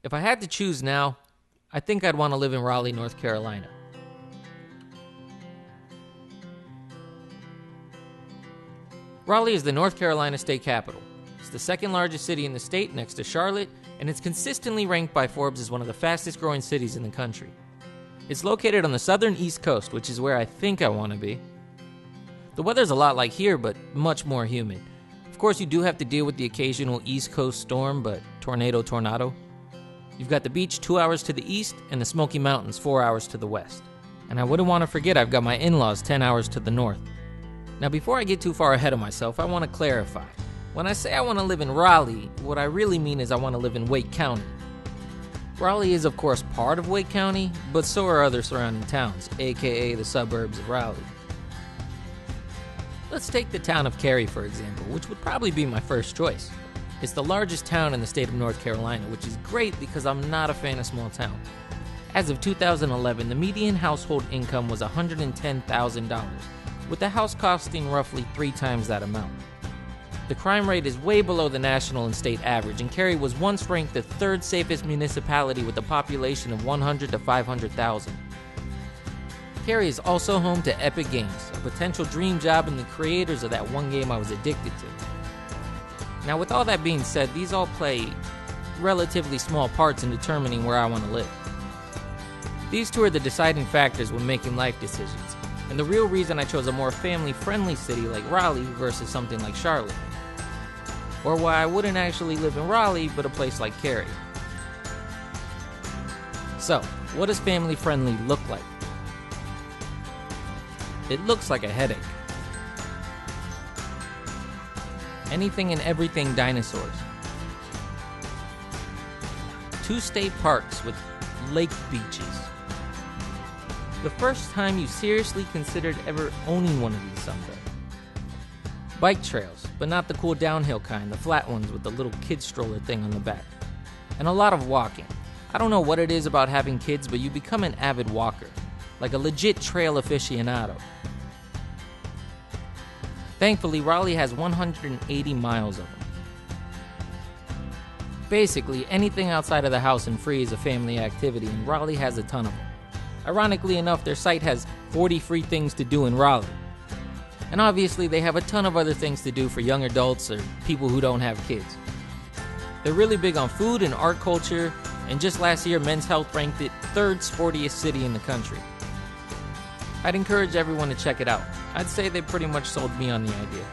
If I had to choose now, I think I'd want to live in Raleigh, North Carolina. Raleigh is the North Carolina state capital. It's the second largest city in the state next to Charlotte, and it's consistently ranked by Forbes as one of the fastest growing cities in the country. It's located on the southern East Coast, which is where I think I want to be. The weather's a lot like here, but much more humid. Of course, you do have to deal with the occasional East Coast storm, but tornado. You've got the beach 2 hours to the east and the Smoky Mountains 4 hours to the west. And I wouldn't want to forget I've got my in-laws 10 hours to the north. Now, before I get too far ahead of myself, I want to clarify. When I say I want to live in Raleigh, what I really mean is I want to live in Wake County. Raleigh is, of course, part of Wake County, but so are other surrounding towns, aka the suburbs of Raleigh. Let's take the town of Cary, for example, which would probably be my first choice. It's the largest town in the state of North Carolina, which is great because I'm not a fan of small towns. As of 2011, the median household income was $110,000, with the house costing roughly 3 times that amount. The crime rate is way below the national and state average, and Cary was once ranked the 3rd safest municipality with a population of 100 to 500,000. Cary is also home to Epic Games, a potential dream job in the creators of that one game I was addicted to. Now, with all that being said, these all play relatively small parts in determining where I want to live. These two are the deciding factors when making life decisions, and the real reason I chose a more family-friendly city like Raleigh versus something like Charlotte. Or why I wouldn't actually live in Raleigh, but a place like Cary. So, what does family-friendly look like? It looks like a headache. Anything and everything dinosaurs. 2 state parks with lake beaches. The first time you seriously considered ever owning one of these someday. Bike trails, but not the cool downhill kind, the flat ones with the little kid stroller thing on the back. And a lot of walking. I don't know what it is about having kids, but you become an avid walker, like a legit trail aficionado. Thankfully, Raleigh has 180 miles of them. Basically, anything outside of the house and free is a family activity, and Raleigh has a ton of them. Ironically enough, their site has 40 free things to do in Raleigh. And obviously, they have a ton of other things to do for young adults or people who don't have kids. They're really big on food and art culture, and just last year, Men's Health ranked it 3rd sportiest city in the country. I'd encourage everyone to check it out. I'd say they pretty much sold me on the idea.